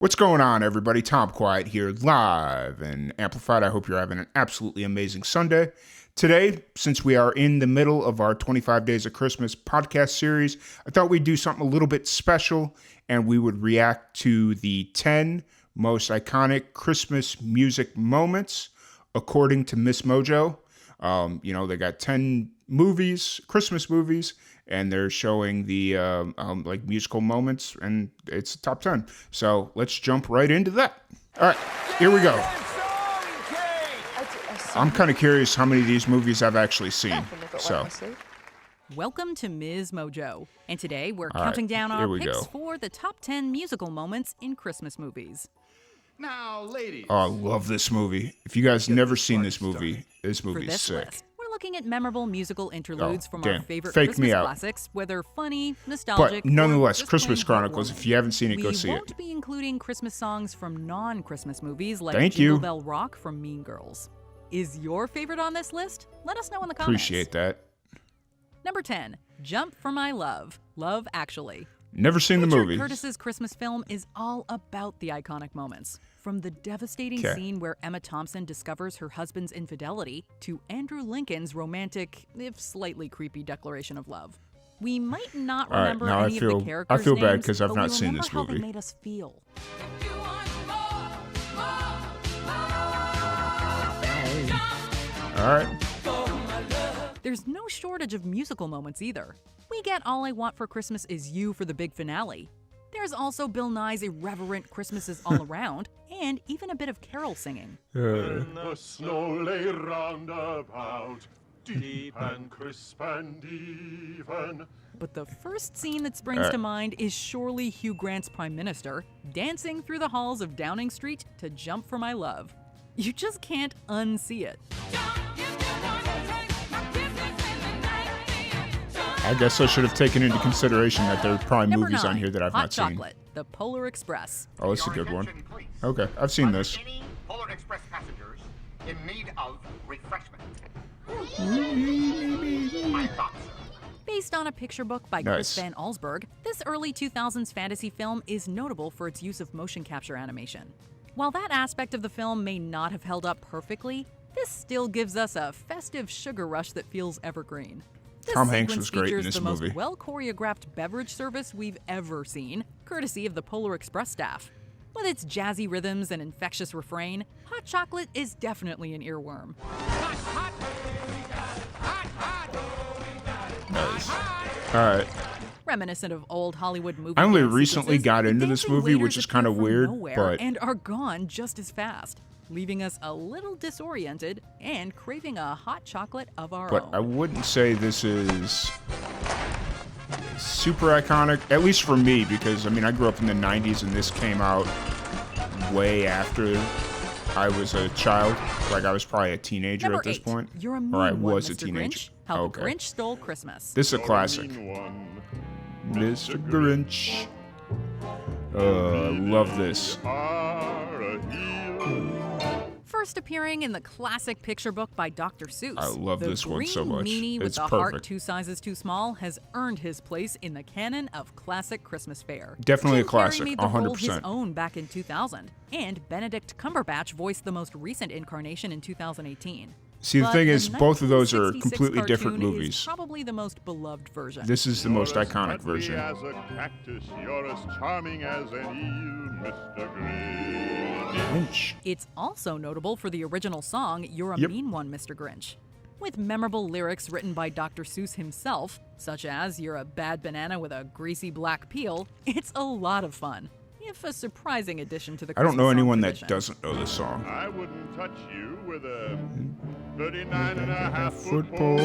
What's going on, everybody? Tom Quiet here, live and amplified. I hope you're having an absolutely amazing Sunday. Today, since we are in the middle of our 25 Days of Christmas podcast series, I thought we'd do something a little bit special, and we would react to the 10 most iconic Christmas music moments, according to Miss Mojo. They got 10 movies, Christmas movies, and they're showing the musical moments, and it's top 10. So let's jump right into that. All right, here we go. I'm kind of curious how many of these movies I've actually seen. So, welcome to Ms. Mojo, and today we're counting down our picks for the top 10 musical moments in Christmas movies. Now, ladies. Oh, I love this movie. If you guys never seen this movie is sick. List, we're looking at memorable musical interludes from our favorite Fake Christmas me out. classics, whether funny, nostalgic, but nonetheless, or Christmas Chronicles. If you haven't seen it, go see it. We won't be including Christmas songs from non-Christmas movies like Thank Jingle you. Bell Rock from Mean Girls. Is your favorite on this list? Let us know in the comments. Appreciate that. Number 10, Jump for My Love, Love Actually. Never seen the movie. Curtis's Christmas film is all about the iconic moments. From the devastating scene where Emma Thompson discovers her husband's infidelity to Andrew Lincoln's romantic, if slightly creepy, declaration of love. We might not remember any of the characters' I feel bad names, because I've but not we seen remember this how movie. They made us feel. All right. There's no shortage of musical moments either. We get All I Want for Christmas Is You for the big finale. There's also Bill Nye's irreverent Christmases All Around, and even a bit of carol singing. When the snow lay round about, deep and crisp and even. But the first scene that springs to mind is surely Hugh Grant's Prime Minister, dancing through the halls of Downing Street to Jump for My Love. You just can't unsee it. I guess I should have taken into consideration that there are probably Number movies 9, on here that I've Hot not seen. Chocolate, The Polar Express. Oh, it's a good one. Okay, I've seen this. Any Polar Express passengers in need of refreshment? I thought so. Based on a picture book by Chris Van Allsburg, this early 2000s fantasy film is notable for its use of motion capture animation. While that aspect of the film may not have held up perfectly, this still gives us a festive sugar rush that feels evergreen. This Tom Hanks sequence was great in features this the movie. most well-choreographed beverage service we've ever seen, courtesy of the Polar Express staff. With its jazzy rhythms and infectious refrain, Hot Chocolate is definitely an earworm. Nice. All right. Reminiscent of old Hollywood movie I only dance recently sequences, got into the this dancing movie, which waiters is kind of appear from weird, nowhere but and are gone just as fast, leaving us a little disoriented and craving a hot chocolate of our own. I wouldn't say this is super iconic, at least for me, because I grew up in the 90s and this came out way after I was a child. Like I was probably a teenager Number at this 8, point. You're a mean or I one, was Mr. a teenager. Grinch. How the Grinch Stole Christmas. This is a classic. Mr. Grinch. Love this. First appearing in the classic picture book by Dr. Seuss. I love this one so much. The green meanie with It's the heart perfect. 2 sizes too small has earned his place in the canon of classic Christmas fare. Definitely a Jim Carrey classic, made the role 100%. his own back in 2000, and Benedict Cumberbatch voiced the most recent incarnation in 2018. See, the But thing is, both of those are 1966 completely different cartoon movies. Is probably the most beloved version. This is the most iconic As version. as a cactus, you're as charming as an eel, Mr. Grinch. Grinch. It's also notable for the original song, You're a Yep. Mean One, Mr. Grinch. With memorable lyrics written by Dr. Seuss himself, such as You're a bad banana with a greasy black peel, it's a lot of fun. If a surprising addition to the I don't know Christmas song anyone that tradition. doesn't know this song. I wouldn't touch you with a 39.5 foot Football.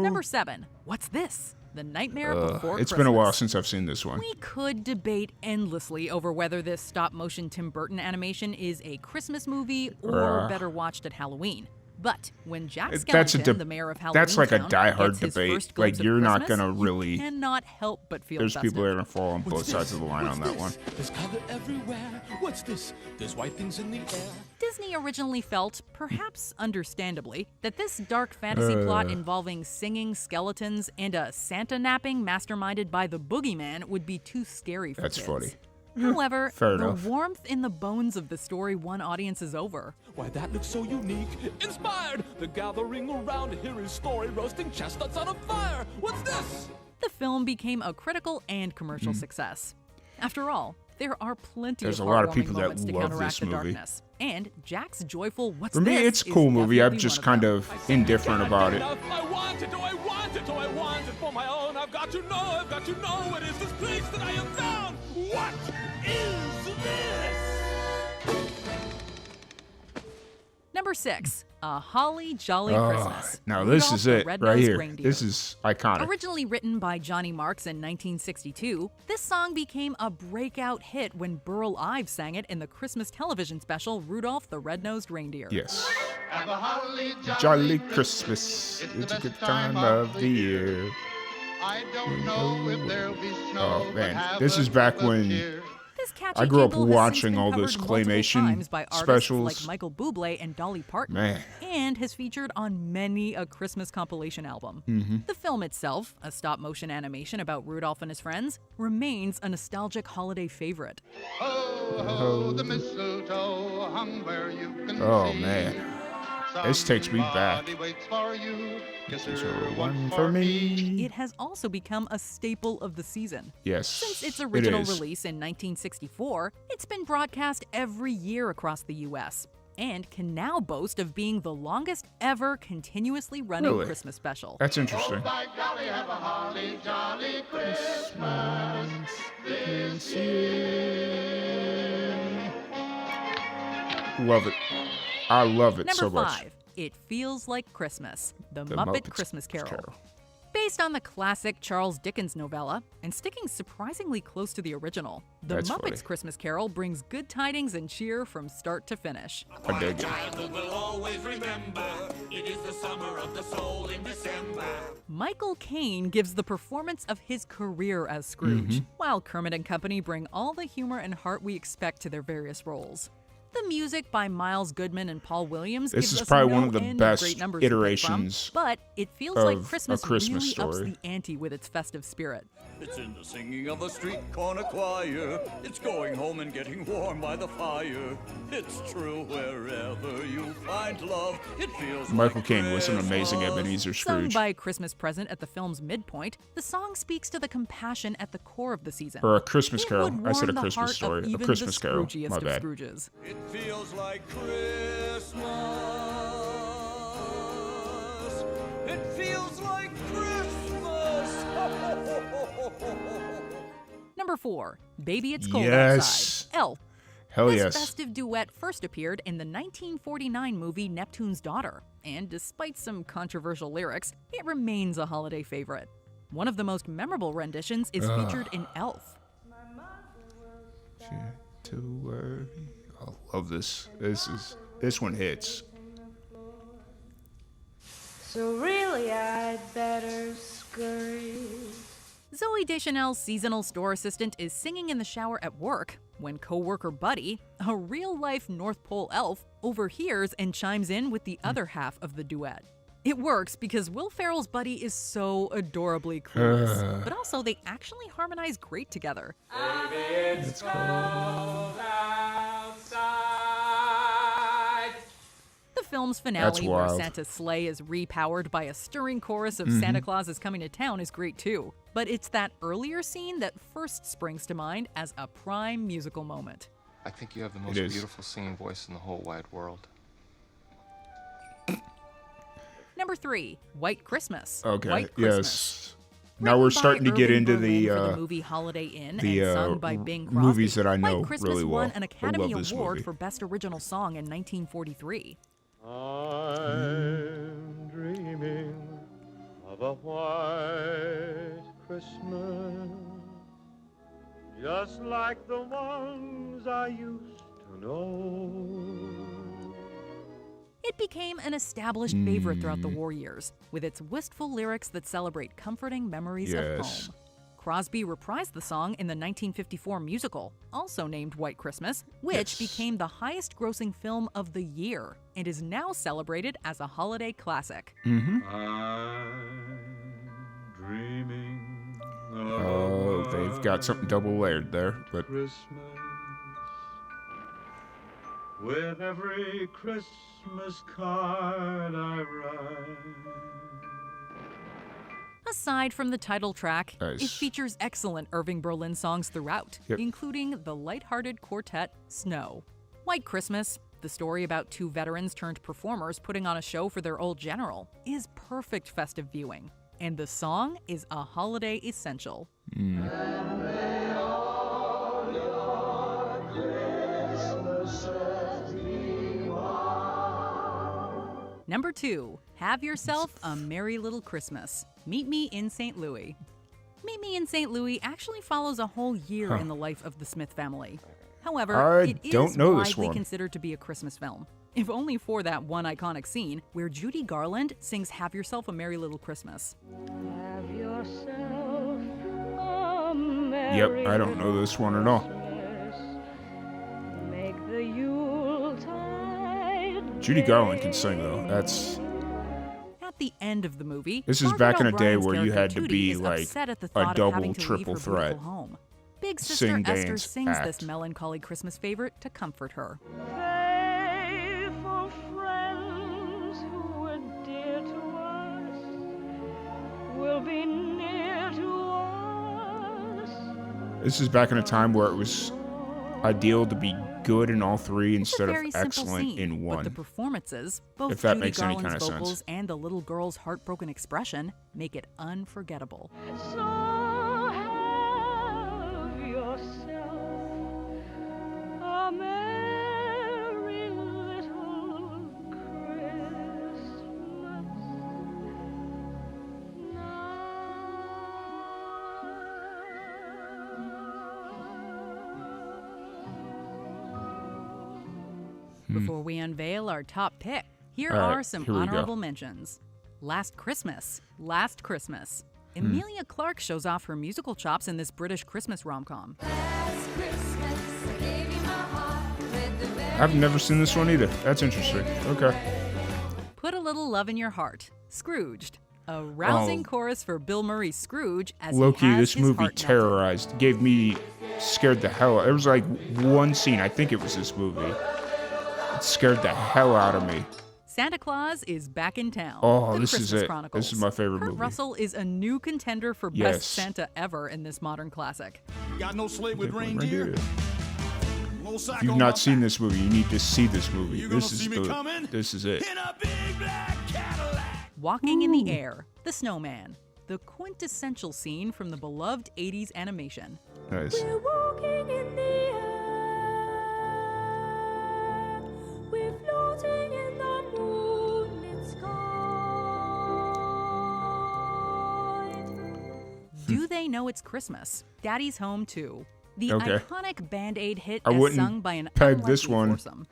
Number 7. What's this? The Nightmare Before It's Christmas. been a while since I've seen this one. We could debate endlessly over whether this stop-motion Tim Burton animation is a Christmas movie or better watched at Halloween. But when Jack Skellington, the mayor of Halloween that's like a Town, diehard gets his debate. first Like, glimpse of you're not Christmas, gonna really- you cannot help but feel There's festive. people that are gonna fall on both sides of the line on that one. There's color everywhere. What's this? There's white things in the air. Disney originally felt, perhaps understandably, that this dark fantasy plot involving singing skeletons and a Santa napping masterminded by the boogeyman would be too scary for That's kids. funny. However, Fair the enough. warmth in the bones of the story won audiences over. Why, that looks so unique. Inspired! The gathering around to hear his story, roasting chestnuts on a fire. What's this? The film became a critical and commercial success. After all, there are plenty There's of a lot of heartwarming people that moments to love counteract this the movie. darkness. And Jack's joyful "What's For me, this?" it's a is cool movie. I'm definitely just one kind them. of indifferent about it. I want it, I want it, I want it for my own. I've got to know what is this place that I have found. What is this? Number 6, A Holly Jolly Christmas. Now this Rudolph is the it right Red-Nosed here. Reindeer. This is iconic. Originally written by Johnny Marks in 1962, this song became a breakout hit when Burl Ives sang it in the Christmas television special Rudolph the Red-Nosed Reindeer. Yes. Have a holly Jolly Christmas. It's a good time of the year. I don't know if there'll be snow. Oh but man, have this a is back cup of when cheer. This catchy I grew up jingle has watching since been all covered those multiple claymation times by artists specials. like Michael Bublé and Dolly Parton, Man. and has featured on many a Christmas compilation album. Mm-hmm. The film itself, a stop-motion animation about Rudolph and his friends, remains a nostalgic holiday favorite. Ho, ho, the mistletoe hung where you can Oh, see. man. This takes me back. Somebody waits for you. Kiss Kisses her are one one for me. It has also become a staple of the season. Yes, Since its it original is. release in 1964, it's been broadcast every year across the U.S. and can now boast of being the longest ever continuously running Really? Christmas special. That's interesting. By golly, have a holly jolly Christmas this year. Love it. I love it Number so much. 5, It Feels Like Christmas, The The Muppet Christmas Carol. Based on the classic Charles Dickens novella, and sticking surprisingly close to the original, The That's Muppets funny. Christmas Carol brings good tidings and cheer from start to finish. I dig it. Childhood will always remember. It is the summer of the soul in December. Michael Caine gives the performance of his career as Scrooge, while Kermit and Company bring all the humor and heart we expect to their various roles. The music by Miles Goodman and Paul Williams This gives is us probably no one of the end best great numbers to pick from, iterations but it feels like of a Christmas Christmas really ups story. the ante with its festive spirit. It's in the singing of a street corner choir. It's going home and getting warm by the fire. It's true wherever you find love. It feels Michael like Caine was an amazing Christmas. Ebenezer Sung Scrooge. by Christmas Present at the film's midpoint, the song speaks to the compassion at the core of the season. Or A Christmas It Carol. would I said a warm the Christmas heart story. of A even Christmas the Carol. Scroogiest My of bad. Scrooges. It feels like Christmas. It feels like Christmas. Number 4, Baby It's Cold Yes. Outside, Elf. Hell This yes. festive duet first appeared in the 1949 movie Neptune's Daughter, and despite some controversial lyrics, it remains a holiday favorite. One of the most memorable renditions is featured in Elf. To worry. I love this. This one hits. So really I'd better scurry. Zooey Deschanel's seasonal store assistant is singing in the shower at work when co-worker Buddy, a real-life North Pole elf, overhears and chimes in with the other half of the duet. It works because Will Ferrell's Buddy is so adorably clueless, but also they actually harmonize great together. It's cold. The film's That's finale, where wild. Santa's sleigh is repowered by a stirring chorus of Santa Claus is coming to town, is great too. But it's that earlier scene that first springs to mind as a prime musical moment. I think you have the most is. beautiful singing voice in the whole wide world. Number 3, White Christmas. Okay. White Christmas. Yes. Now Written we're by starting to get Irving into Berlin the for the movie Holiday Inn the, and sung by Bing Crosby. movies that I know White Christmas really well. won an I Academy love this Award movie. for Best Original Song in 1943. I'm dreaming of a white Christmas, just like the ones I used to know. It became an established favorite throughout the war years, with its wistful lyrics that celebrate comforting memories of Yes. home. Crosby reprised the song in the 1954 musical, also named White Christmas, which became the highest-grossing film of the year and is now celebrated as a holiday classic. I'm dreaming of they've got something double layered there. But Christmas, with every Christmas card I write. Aside from the title track, Nice. it features excellent Irving Berlin songs throughout, including the lighthearted quartet Snow. White Christmas, the story about two veterans turned performers putting on a show for their old general, is perfect festive viewing. And the song is a holiday essential. Number 2, Have Yourself a Merry Little Christmas. Meet Me in St. Louis. Meet Me in St. Louis actually follows a whole year in the life of the Smith family. However, it is widely considered to be a Christmas film, if only for that one iconic scene where Judy Garland sings Have Yourself a Merry Little Christmas. Have yourself a merry yep, I don't know this one at all. Christmas. Make the Yuletide Judy Garland can sing though. That's At the end of the movie, this is Margaret back in a day O'Brien's where you character had to Tootie be is like upset at the a thought of double, having to triple leave her threat. beautiful home. Big sister Sing, Esther dance, sings this act. melancholy Christmas favorite to comfort her. faithful friends who were dear to us will be near to us. This is back in a time where it was ideal to be good in all three instead of Very simple excellent scene, in but the one. performances, both If that Judy makes any Garland's kind of sense. vocals and the little girl's heartbroken expression, make it unforgettable. So have yourself a merry little Christmas Before we unveil our top pick, here All right, are some here we go. honorable mentions. Last Christmas. Emilia Clarke shows off her musical chops in this British Christmas rom-com. I've never seen this one either. That's interesting. Okay. Put a Little Love in Your Heart. Scrooged. A rousing Oh. chorus for Bill Murray's Scrooge as Low-key, he has this his movie heart melted. terrorized, gave me, scared the hell. There was like one scene, I think it was this movie. It scared the hell out of me. Santa Claus is back in town. Oh, The this is Christmas it. Chronicles. This is my favorite Kurt movie. Russell is a new contender for Yes. Best Santa ever in this modern classic. Got no sleigh with reindeer. No sack If you've on my not seen back. this movie, you need to see this movie. You gonna This is see me coming? this is it. In a big black Cadillac. Walking in the Air, The Snowman. The quintessential scene from the beloved 80s animation. Nice. We're walking in the air. We're floating in the moonlit sky. Do They Know It's Christmas? Daddy's Home Too. The Okay. iconic Band-Aid hit I as wouldn't sung by an peg this unlikely one. foursome.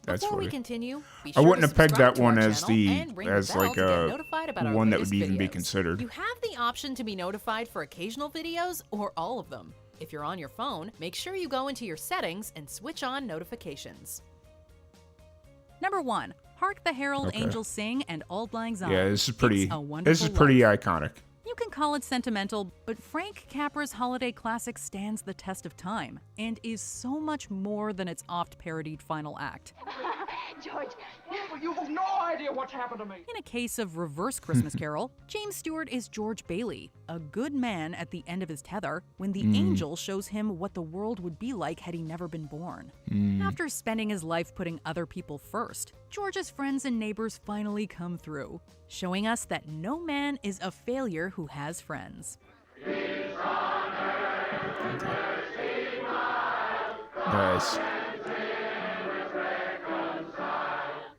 That's Before funny. we continue, be I sure wouldn't to have pegged subscribe that to our one as channel the and ring the as bell like to get a notified about our one that would latest even be videos. considered. You have the option to be notified for occasional videos or all of them. If you're on your phone, make sure you go into your settings and switch on notifications. Number 1. Hark the Herald Okay. Angels Sing and Auld Lang Syne. Yeah, this is pretty. It's a This is Wonderful pretty Life. iconic. You can call it sentimental, but Frank Capra's holiday classic stands the test of time and is so much more than its oft-parodied final act. George, you have no idea what's happened to me. In a case of reverse Christmas Carol, James Stewart is George Bailey, a good man at the end of his tether when the angel shows him what the world would be like had he never been born. After spending his life putting other people first, George's friends and neighbors finally come through, showing us that no man is a failure who has friends. Nice.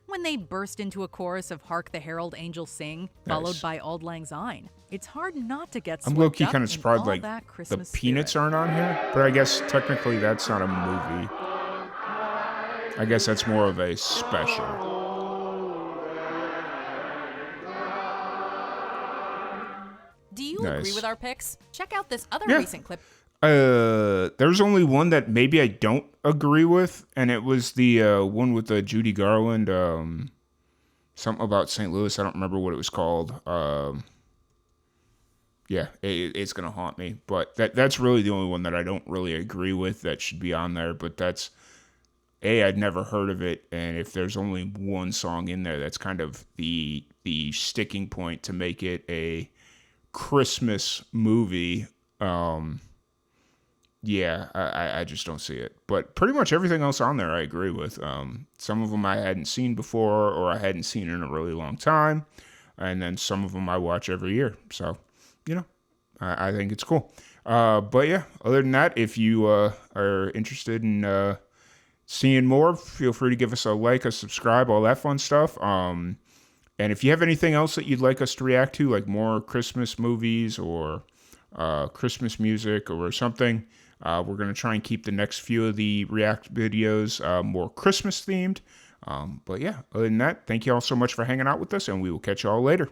When they burst into a chorus of Hark the Herald Angels Sing, followed Nice. by Auld Lang Syne, it's hard not to get I'm swept low-key up kind of in surprised all like that the Christmas Peanuts spirit. aren't on here, but I guess technically that's not a movie. I guess that's more of a special. Do you Nice. agree with our picks? Check out this other Yeah. recent clip. There's only one that maybe I don't agree with, and it was the one with the Judy Garland something about St. Louis. I don't remember what it was called. Yeah, it's going to haunt me. But that's really the only one that I don't really agree with that should be on there. But that's, I'd never heard of it. And if there's only one song in there, that's kind of the sticking point to make it a Christmas movie. Yeah, I just don't see it. But pretty much everything else on there I agree with. Some of them I hadn't seen before or I hadn't seen in a really long time. And then some of them I watch every year. So, I think it's cool. But yeah, other than that, if you are interested in seeing more, feel free to give us a like, a subscribe, all that fun stuff. And if you have anything else that you'd like us to react to, like more Christmas movies or Christmas music or something, we're going to try and keep the next few of the react videos more Christmas themed. But yeah, other than that, thank you all so much for hanging out with us, and we will catch you all later.